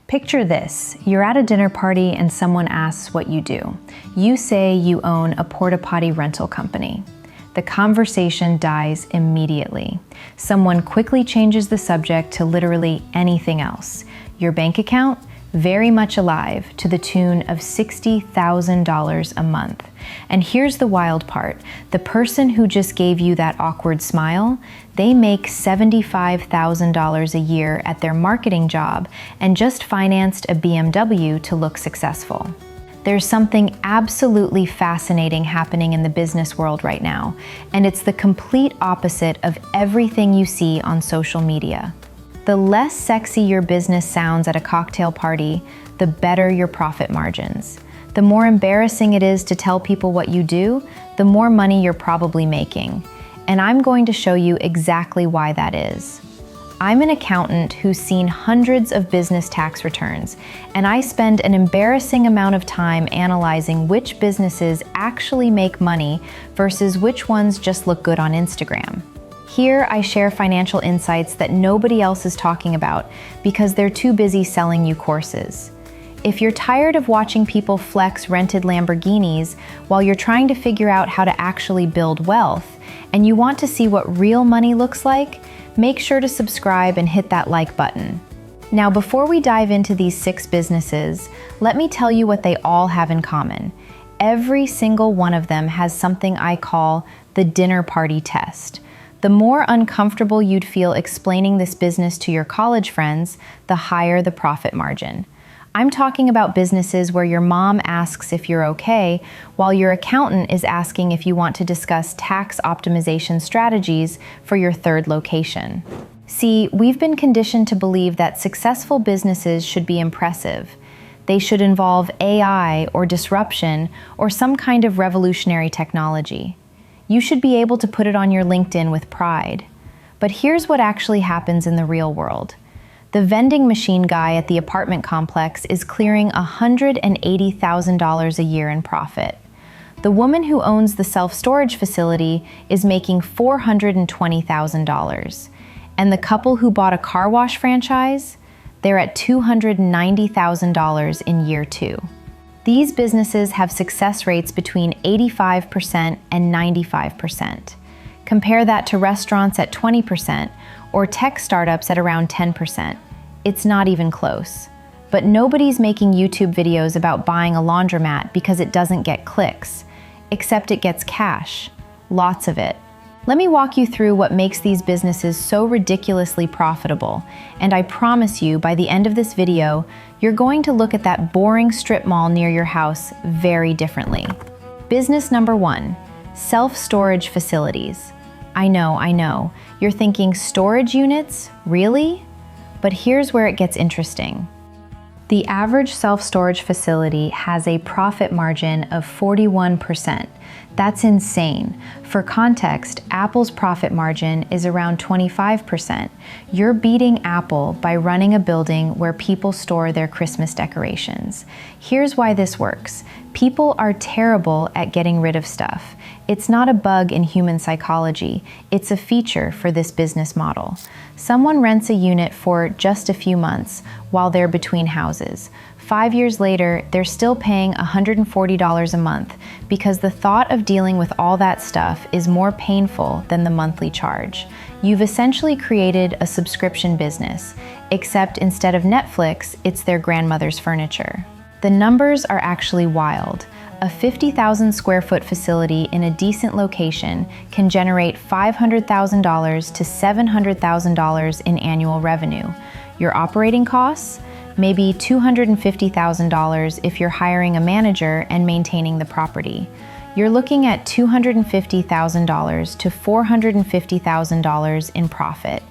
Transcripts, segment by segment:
Picture this, you're at a dinner party and someone asks what you do. You say you own a porta potty rental company. The conversation dies immediately. Someone quickly changes the subject to literally anything else. Your bank account? Very much alive, to the tune of $60,000 a month. And here's the wild part. The person who just gave you that awkward smile, they make $75,000 a year at their marketing job and just financed a BMW to look successful. There's something absolutely fascinating happening in the business world right now, and it's the complete opposite of everything you see on social media. The less sexy your business sounds at a cocktail party, the better your profit margins. The more embarrassing it is to tell people what you do, the more money you're probably making. And I'm going to show you exactly why that is. I'm an accountant who's seen hundreds of business tax returns, and I spend an embarrassing amount of time analyzing which businesses actually make money versus which ones just look good on Instagram. Here, I share financial insights that nobody else is talking about because they're too busy selling you courses. If you're tired of watching people flex rented Lamborghinis while you're trying to figure out how to actually build wealth, and you want to see what real money looks like, make sure to subscribe and hit that like button. Now, before we dive into these 6 businesses, let me tell you what they all have in common. Every single one of them has something I call the dinner party test. The more uncomfortable you'd feel explaining this business to your college friends, the higher the profit margin. I'm talking about businesses where your mom asks if you're okay, while your accountant is asking if you want to discuss tax optimization strategies for your 3rd location. See, we've been conditioned to believe that successful businesses should be impressive. They should involve AI or disruption or some kind of revolutionary technology. You should be able to put it on your LinkedIn with pride. But here's what actually happens in the real world. The vending machine guy at the apartment complex is clearing $180,000 a year in profit. The woman who owns the self-storage facility is making $420,000. And the couple who bought a car wash franchise? They're at $290,000 in year 2. These businesses have success rates between 85% and 95%. Compare that to restaurants at 20% or tech startups at around 10%. It's not even close. But nobody's making YouTube videos about buying a laundromat because it doesn't get clicks, except it gets cash. Lots of it. Let me walk you through what makes these businesses so ridiculously profitable, and I promise you, by the end of this video, you're going to look at that boring strip mall near your house very differently. Business number 1, self-storage facilities. I know. You're thinking storage units? Really? But here's where it gets interesting. The average self-storage facility has a profit margin of 41%. That's insane. For context, Apple's profit margin is around 25%. You're beating Apple by running a building where people store their Christmas decorations. Here's why this works. People are terrible at getting rid of stuff. It's not a bug in human psychology. It's a feature for this business model. Someone rents a unit for just a few months while they're between houses. 5 years later, they're still paying $140 a month because the thought of dealing with all that stuff is more painful than the monthly charge. You've essentially created a subscription business, except instead of Netflix, it's their grandmother's furniture. The numbers are actually wild. A 50,000 square foot facility in a decent location can generate $500,000 to $700,000 in annual revenue. Your operating costs? Maybe $250,000 if you're hiring a manager and maintaining the property. You're looking at $250,000 to $450,000 in profit.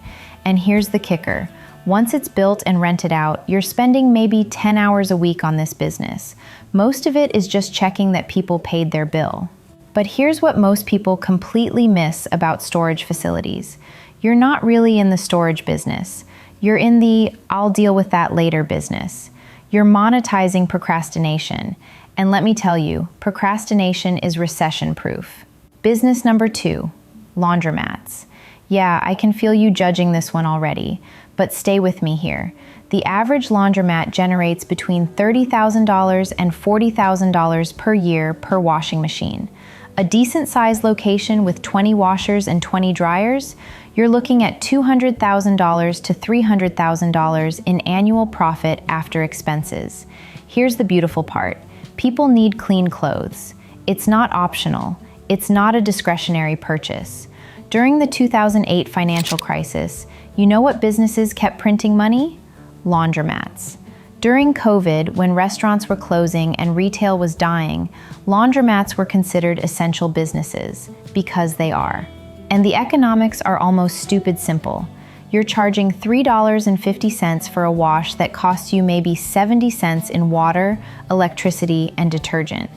And here's the kicker. Once it's built and rented out, you're spending maybe 10 hours a week on this business. Most of it is just checking that people paid their bill. But here's what most people completely miss about storage facilities. You're not really in the storage business. You're in the I'll deal with that later business. You're monetizing procrastination. And let me tell you, procrastination is recession-proof. Business number 2, laundromats. Yeah, I can feel you judging this one already, but stay with me here. The average laundromat generates between $30,000 and $40,000 per year per washing machine. A decent-sized location with 20 washers and 20 dryers, you're looking at $200,000 to $300,000 in annual profit after expenses. Here's the beautiful part. People need clean clothes. It's not optional. It's not a discretionary purchase. During the 2008 financial crisis, you know what businesses kept printing money? Laundromats. During COVID, when restaurants were closing and retail was dying, laundromats were considered essential businesses, because they are. And the economics are almost stupid simple. You're charging $3.50 for a wash that costs you maybe 70 cents in water, electricity, and detergent.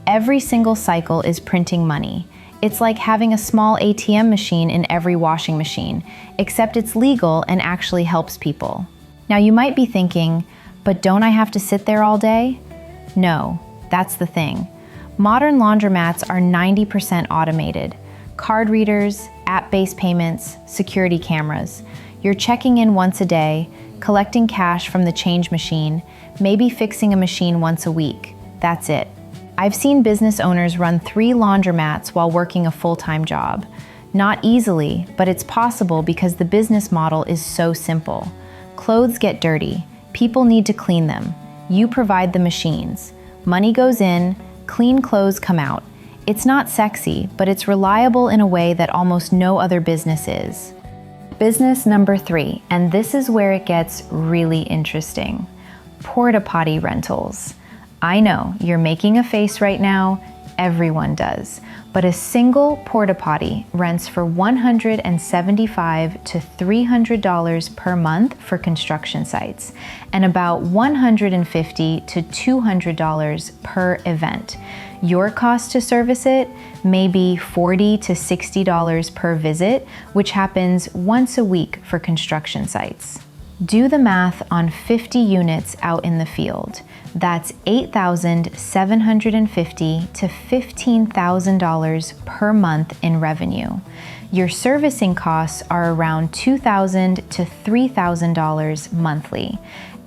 Every single cycle is printing money. It's like having a small ATM machine in every washing machine, except it's legal and actually helps people. Now you might be thinking, but don't I have to sit there all day? No, that's the thing. Modern laundromats are 90% automated. Card readers, app-based payments, security cameras. You're checking in once a day, collecting cash from the change machine, maybe fixing a machine once a week. That's it. I've seen business owners run 3 laundromats while working a full-time job. Not easily, but it's possible because the business model is so simple. Clothes get dirty. People need to clean them. You provide the machines. Money goes in, clean clothes come out. It's not sexy, but it's reliable in a way that almost no other business is. Business number 3, and this is where it gets really interesting. Porta potty rentals. I know, you're making a face right now. Everyone does. But a single porta potty rents for $175 to $300 per month for construction sites, and about $150 to $200 per event. Your cost to service it may be $40 to $60 per visit, which happens once a week for construction sites. Do the math on 50 units out in the field. That's $8,750 to $15,000 per month in revenue. Your servicing costs are around $2,000 to $3,000 monthly.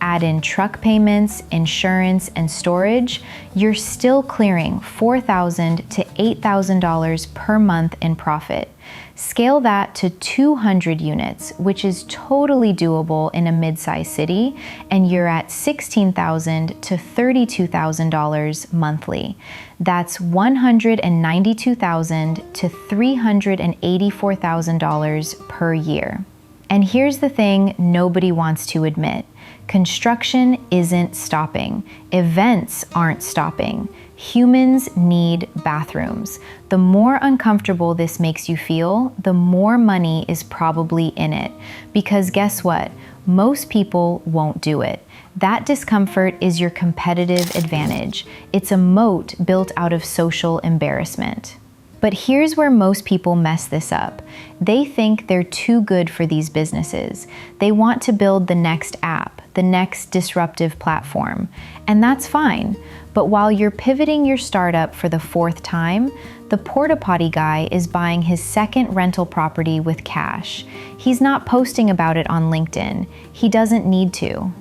Add in truck payments, insurance, and storage, you're still clearing $4,000 to $8,000 per month in profit. Scale that to 200 units, which is totally doable in a mid-sized city, and you're at $16,000 to $32,000 monthly. That's $192,000 to $384,000 per year. And here's the thing nobody wants to admit. Construction isn't stopping. Events aren't stopping. Humans need bathrooms. The more uncomfortable this makes you feel, the more money is probably in it. Because guess what? Most people won't do it. That discomfort is your competitive advantage. It's a moat built out of social embarrassment. But here's where most people mess this up. They think they're too good for these businesses. They want to build the next app, the next disruptive platform. And that's fine. But while you're pivoting your startup for the 4th time, the porta potty guy is buying his 2nd rental property with cash. He's not posting about it on LinkedIn. He doesn't need to.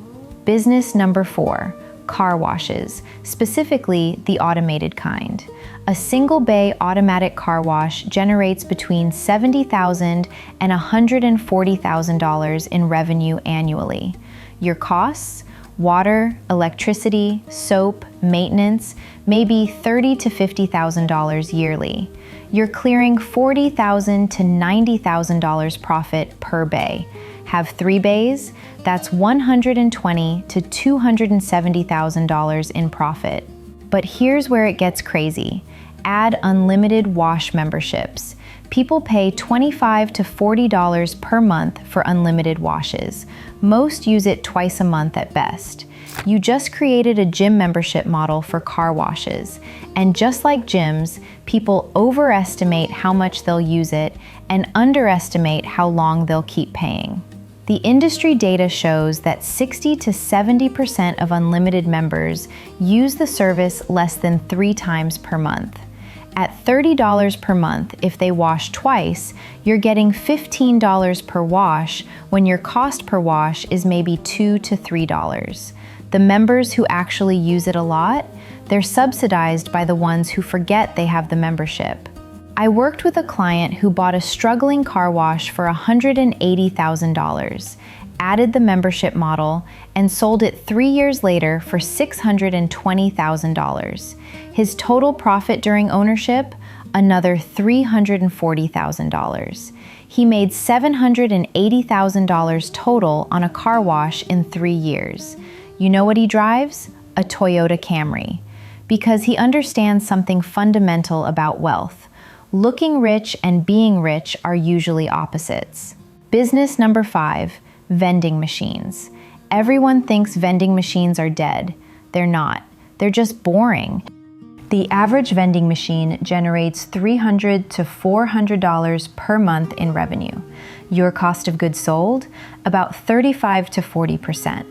Business number 4. Car washes, specifically the automated kind. A single bay automatic car wash generates between $70,000 and $140,000 in revenue annually. Your costs? Water, electricity, soap, maintenance, maybe $30,000 to $50,000 yearly. You're clearing $40,000 to $90,000 profit per bay. Have 3 bays? That's $120,000 to $270,000 in profit. But here's where it gets crazy. Add unlimited wash memberships. People pay $25 to $40 per month for unlimited washes. Most use it twice a month at best. You just created a gym membership model for car washes. And just like gyms, people overestimate how much they'll use it and underestimate how long they'll keep paying. The industry data shows that 60 to 70% of unlimited members use the service less than 3 times per month. At $30 per month, if they wash twice, you're getting $15 per wash when your cost per wash is maybe $2 to $3. The members who actually use it a lot, they're subsidized by the ones who forget they have the membership. I worked with a client who bought a struggling car wash for $180,000, added the membership model, and sold it 3 years later for $620,000. His total profit during ownership, another $340,000. He made $780,000 total on a car wash in 3 years. You know what he drives? A Toyota Camry. Because he understands something fundamental about wealth. Looking rich and being rich are usually opposites. Business number 5, vending machines. Everyone thinks vending machines are dead. They're not. They're just boring. The average vending machine generates $300 to $400 per month in revenue. Your cost of goods sold, about 35 to 40%.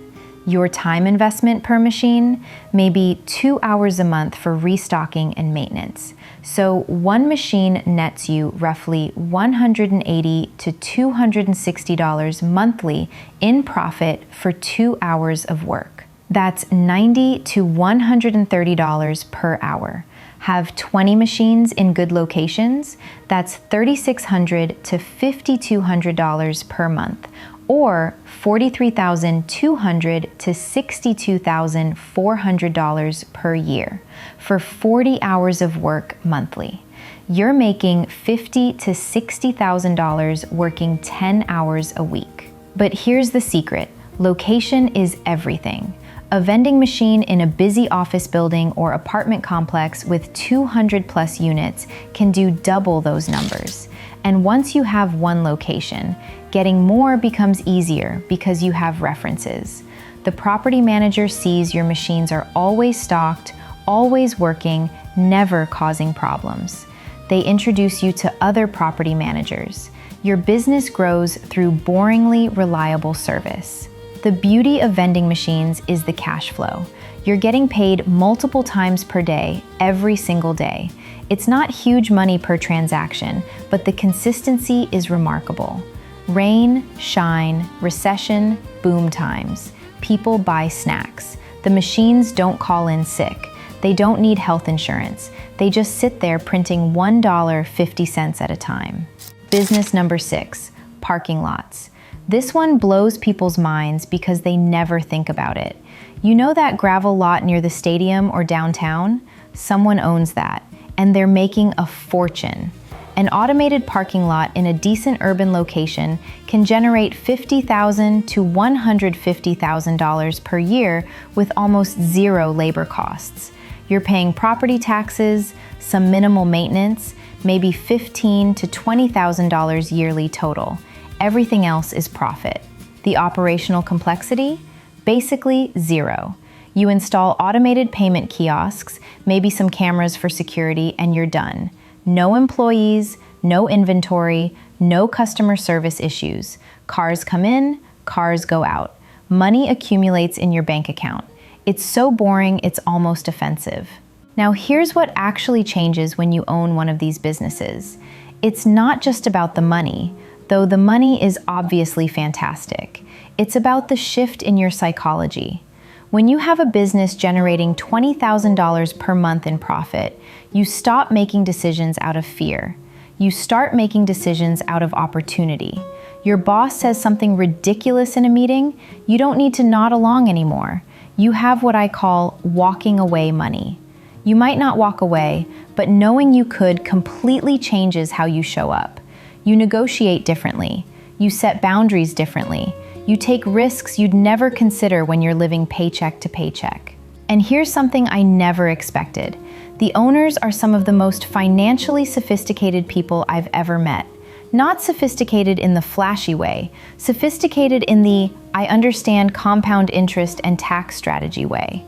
Your time investment per machine, maybe 2 hours a month for restocking and maintenance. So one machine nets you roughly $180 to $260 monthly in profit for 2 hours of work. That's $90 to $130 per hour. Have 20 machines in good locations, that's $3,600 to $5,200 per month, or $43,200 to $62,400 per year for 40 hours of work monthly. You're making $50,000 to $60,000 working 10 hours a week. But here's the secret: location is everything. A vending machine in a busy office building or apartment complex with 200 plus units can do double those numbers. And once you have one location, getting more becomes easier because you have references. The property manager sees your machines are always stocked, always working, never causing problems. They introduce you to other property managers. Your business grows through boringly reliable service. The beauty of vending machines is the cash flow. You're getting paid multiple times per day, every single day. It's not huge money per transaction, but the consistency is remarkable. Rain, shine, recession, boom times. People buy snacks. The machines don't call in sick. They don't need health insurance. They just sit there printing $1.50 at a time. Business number 6, parking lots. This one blows people's minds because they never think about it. You know that gravel lot near the stadium or downtown? Someone owns that, and they're making a fortune. An automated parking lot in a decent urban location can generate $50,000 to $150,000 per year with almost zero labor costs. You're paying property taxes, some minimal maintenance, maybe $15,000 to $20,000 yearly total. Everything else is profit. The operational complexity? Basically zero. You install automated payment kiosks, maybe some cameras for security, and you're done. No employees, no inventory, no customer service issues. Cars come in, cars go out. Money accumulates in your bank account. It's so boring, it's almost offensive. Now here's what actually changes when you own one of these businesses. It's not just about the money, though the money is obviously fantastic. It's about the shift in your psychology. When you have a business generating $20,000 per month in profit, you stop making decisions out of fear. You start making decisions out of opportunity. Your boss says something ridiculous in a meeting, you don't need to nod along anymore. You have what I call walking away money. You might not walk away, but knowing you could completely changes how you show up. You negotiate differently. You set boundaries differently. You take risks you'd never consider when you're living paycheck to paycheck. And here's something I never expected. The owners are some of the most financially sophisticated people I've ever met. Not sophisticated in the flashy way, sophisticated in the I understand compound interest and tax strategy way.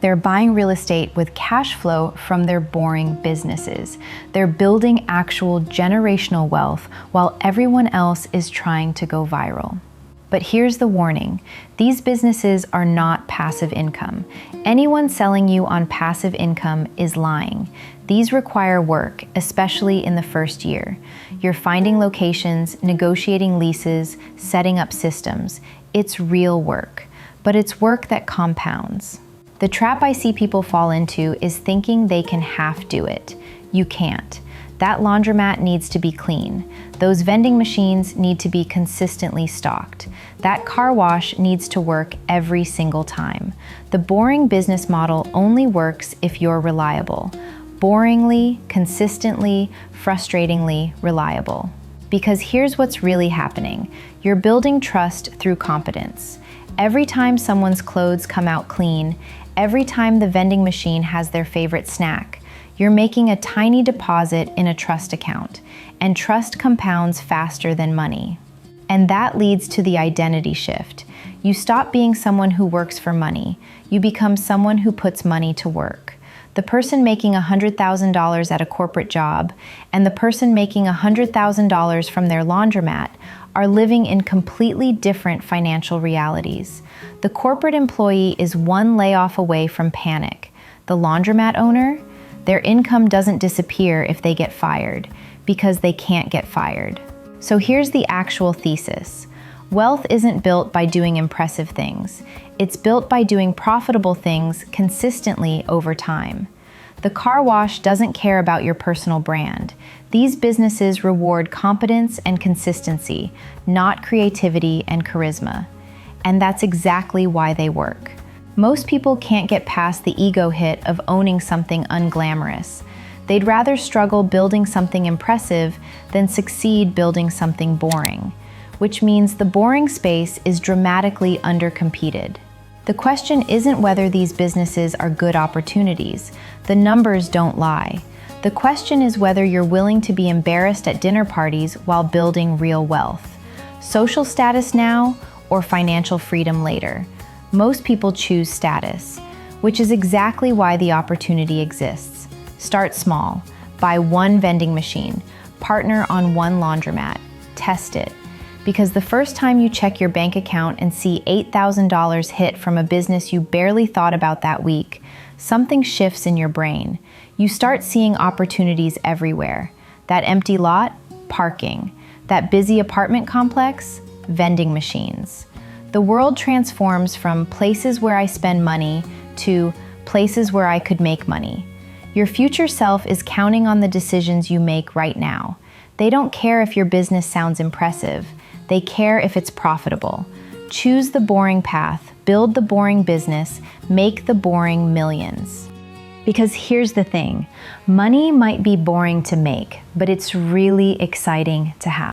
They're buying real estate with cash flow from their boring businesses. They're building actual generational wealth while everyone else is trying to go viral. But here's the warning. These businesses are not passive income. Anyone selling you on passive income is lying. These require work, especially in the first year. You're finding locations, negotiating leases, setting up systems. It's real work, but it's work that compounds. The trap I see people fall into is thinking they can half do it. You can't. That laundromat needs to be clean. Those vending machines need to be consistently stocked. That car wash needs to work every single time. The boring business model only works if you're reliable. Boringly, consistently, frustratingly reliable. Because here's what's really happening. You're building trust through competence. Every time someone's clothes come out clean, every time the vending machine has their favorite snack, you're making a tiny deposit in a trust account, and trust compounds faster than money. And that leads to the identity shift. You stop being someone who works for money. You become someone who puts money to work. The person making $100,000 at a corporate job and the person making $100,000 from their laundromat are living in completely different financial realities. The corporate employee is one layoff away from panic. The laundromat owner, their income doesn't disappear if they get fired, because they can't get fired. So here's the actual thesis. Wealth isn't built by doing impressive things. It's built by doing profitable things consistently over time. The car wash doesn't care about your personal brand. These businesses reward competence and consistency, not creativity and charisma. And that's exactly why they work. Most people can't get past the ego hit of owning something unglamorous. They'd rather struggle building something impressive than succeed building something boring, which means the boring space is dramatically undercompeted. The question isn't whether these businesses are good opportunities. The numbers don't lie. The question is whether you're willing to be embarrassed at dinner parties while building real wealth. Social status now or financial freedom later? Most people choose status, which is exactly why the opportunity exists. Start small. Buy one vending machine. Partner on one laundromat. Test it. Because the first time you check your bank account and see $8,000 hit from a business you barely thought about that week, something shifts in your brain. You start seeing opportunities everywhere. That empty lot? Parking. That busy apartment complex? Vending machines. The world transforms from places where I spend money to places where I could make money. Your future self is counting on the decisions you make right now. They don't care if your business sounds impressive. They care if it's profitable. Choose the boring path, build the boring business, make the boring millions. Because here's the thing, money might be boring to make, but it's really exciting to have.